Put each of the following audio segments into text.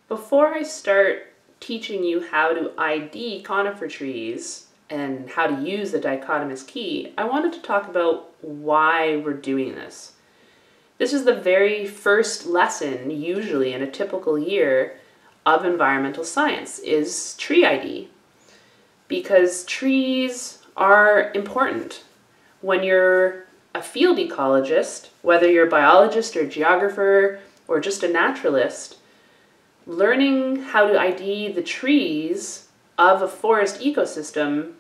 Before I start teaching you how to ID conifer trees and how to use the dichotomous key, I wanted to talk about why we're doing this. This is the very first lesson, usually in a typical year, of environmental science, is tree ID. Because trees are important. When you're a field ecologist, whether you're a biologist or a geographer or just a naturalist, learning how to ID the trees of a forest ecosystem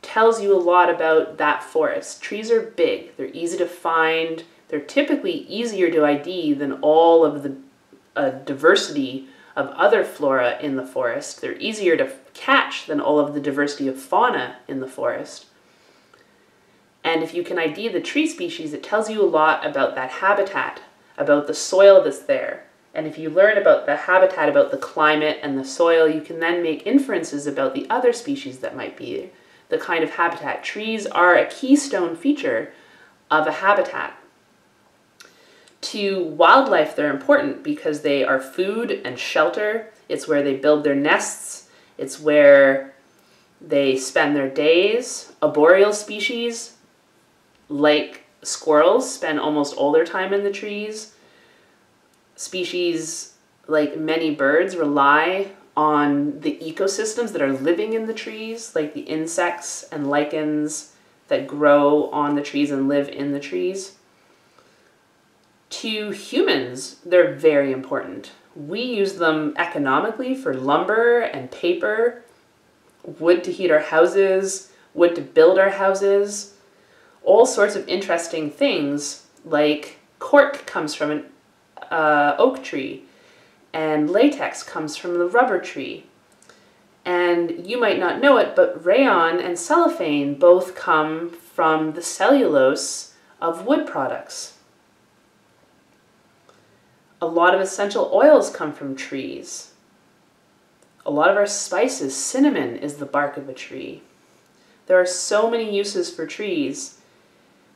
tells you a lot about that forest. Trees are big, they're easy to find, they're typically easier to ID than all of the diversity of other flora in the forest. They're easier to catch than all of the diversity of fauna in the forest. And if you can ID the tree species, it tells you a lot about that habitat, about the soil that's there. And if you learn about the habitat, about the climate and the soil, you can then make inferences about the other species that might be the kind of habitat. Trees are a keystone feature of a habitat. To wildlife, they're important because they are food and shelter. It's where they build their nests. It's where they spend their days. Arboreal species, like squirrels, spend almost all their time in the trees. Species like many birds rely on the ecosystems that are living in the trees, like the insects and lichens that grow on the trees and live in the trees. To humans, they're very important. We use them economically for lumber and paper, wood to heat our houses, wood to build our houses, all sorts of interesting things, like cork comes from an oak tree, and latex comes from the rubber tree. And you might not know it, but rayon and cellophane both come from the cellulose of wood products. A lot of essential oils come from trees. A lot of our spices, cinnamon is the bark of a tree. There are so many uses for trees.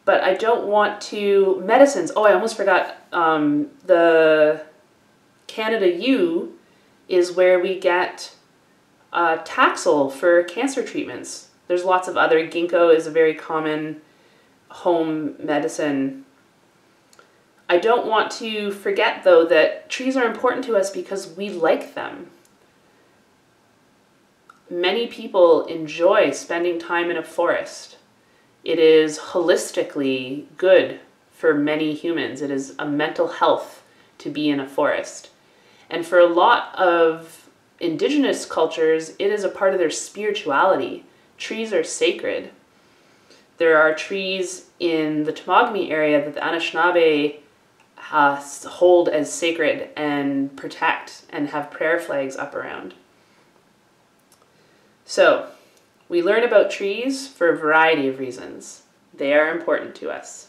But I don't want to, medicines, oh, I almost forgot, the Canada U is where we get Taxol for cancer treatments. There's lots of other, ginkgo is a very common home medicine. I don't want to forget, though, that trees are important to us because we like them. Many people enjoy spending time in a forest. It is holistically good for many humans. It is a mental health to be in a forest. And for a lot of indigenous cultures, it is a part of their spirituality. Trees are sacred. There are trees in the Temagami area that the Anishinaabe hold as sacred and protect and have prayer flags up around. So, we learn about trees for a variety of reasons. They are important to us.